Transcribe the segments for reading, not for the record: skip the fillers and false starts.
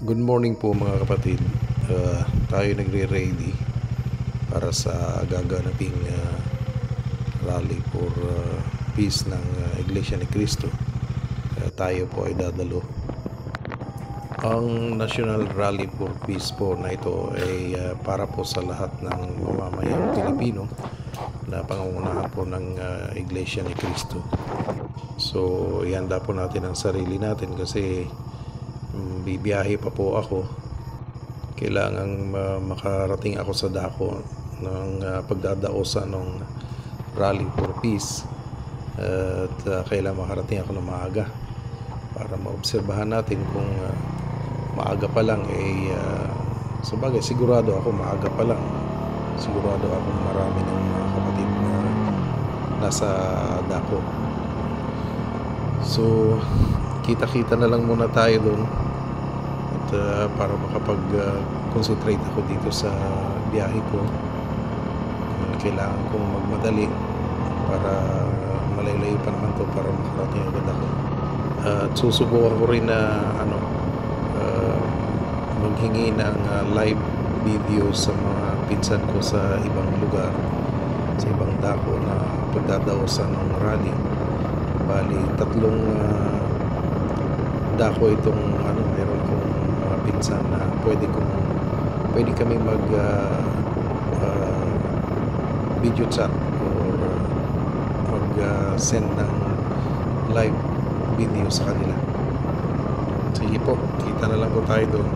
Good morning po mga kapatid. Tayo nagre-ready para sa gaganaping rally for peace ng Iglesia ni Cristo. Tayo po ay dadalo. Ang National Rally for Peace po na ito ay para po sa lahat ng mamamayang Pilipino na pangungunahan po ng Iglesia ni Cristo. So, ihanda po natin ang sarili natin kasi bibiyahe pa po ako. Kailangang makarating ako sa dako ng pagdadaosan ng Rally for Peace at kailangan makarating ako ng maaga para maobserbahan natin kung maaga pa lang sabagay sigurado ako maaga pa lang sigurado ako marami ng mga kapatid na nasa dako. So kita-kita na lang muna tayo doon at para makapag-concentrate ako dito sa biyahe ko. Kailangan kong magmadali para malayo pa naman to para makarating agad ako. At susubukan ko rin na maghingi ng live video sa mga pinsan ko sa ibang lugar, sa ibang dako na pagdadaosan ng rally. Bali, 3 dako itong meron akong mga pinsan na pwede kami mag video chat or mag send ng live video sa kanila. Sige po, kita na lang po tayo doon.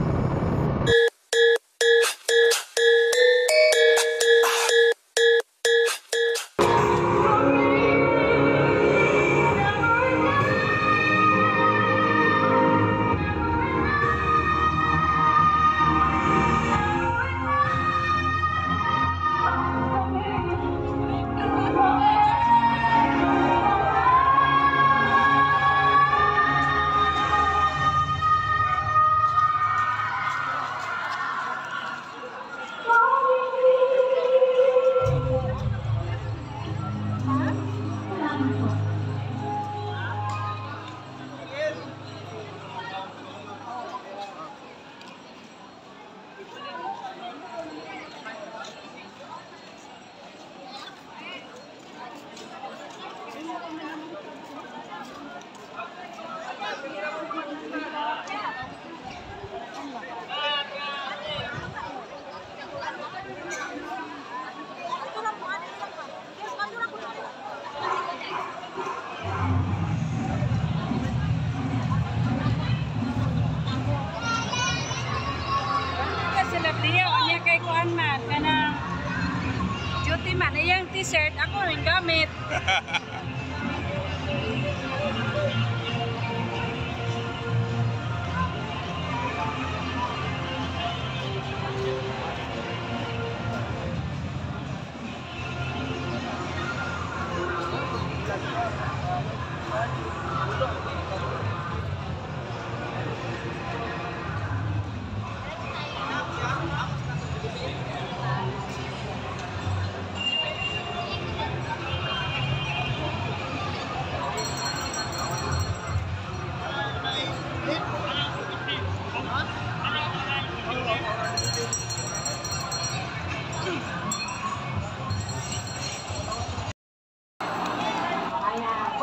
Duty man, iyang t-shirt ako rin gamit.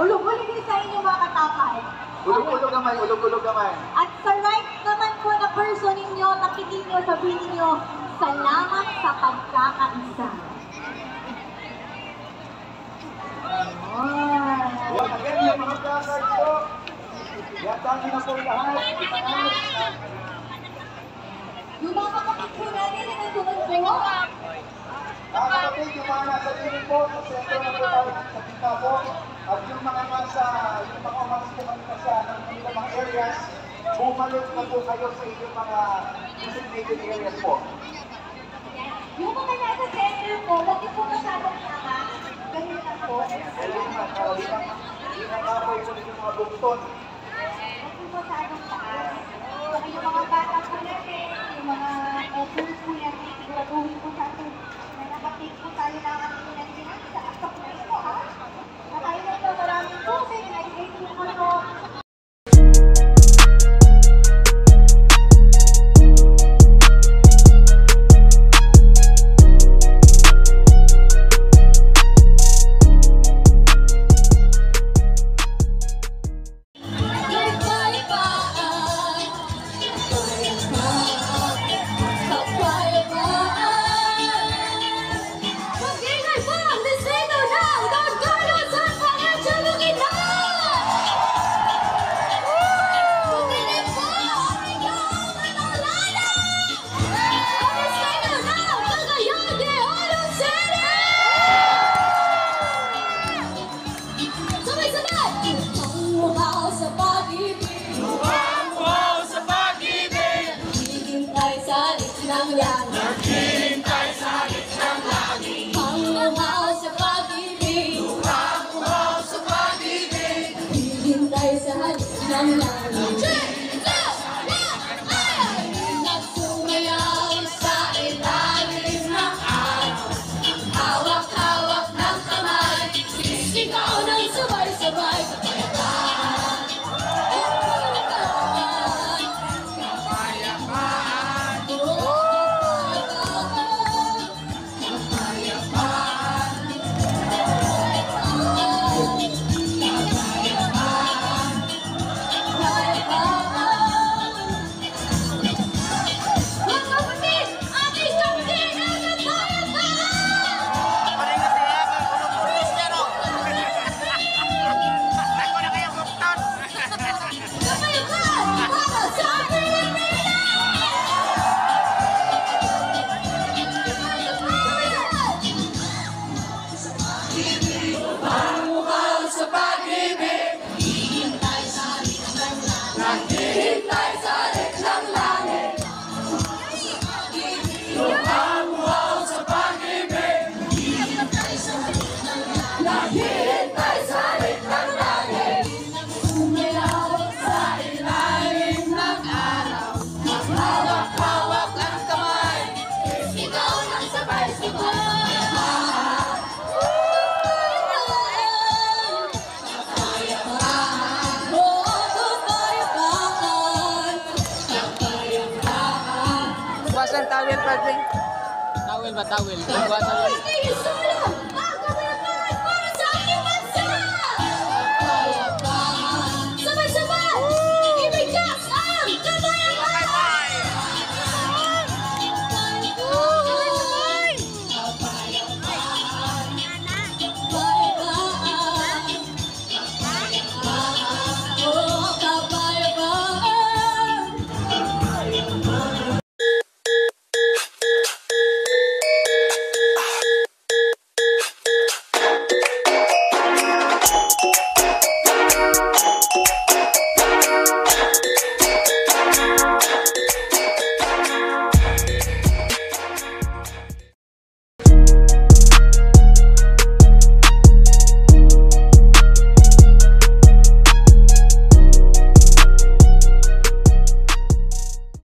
Ulog-ulog din sa inyo mga katapay. Ulog-ulog naman, ulog-ulog naman. At sa right naman po na person ninyo, nakinig nyo, sabihin ninyo, salamat sa pagkakaisa. Yan, again, yung mga placards po. Yan, dami na po lahat. Yung mga kapatid po natin na nandun po, Kapatid, yung mga nasa linig po, sa sentro na po tayo sa kita po. At yung mga umalis po kanina sa mga areas, bumalik na po kayo sa inyong mga designated areas po. yung mga nasa center po, huwag niyo po masyadong tama. Ganun na po. Ayun na, pinakapoy po yung mga bukton. Huwag niyo masyadong tama. Pati yung mga bata po natin, yung mga elders po natin, siguraduhin po sa atin. Nakapig po tayo ng ating pinagsinan sa asok na ito, ha? At tayo na ito, maraming po sa inyo, ay po. langit. Hanguhaw sa pag-ibig. Hihintay sa halik ng langit. Nagsumayaw sa ilalim ng araw. Hawak-hawak ng kamay. Sisigaw ng sabay-sabay. Bukas ng towel, Padre. Towel ba? Towel. Bukas ng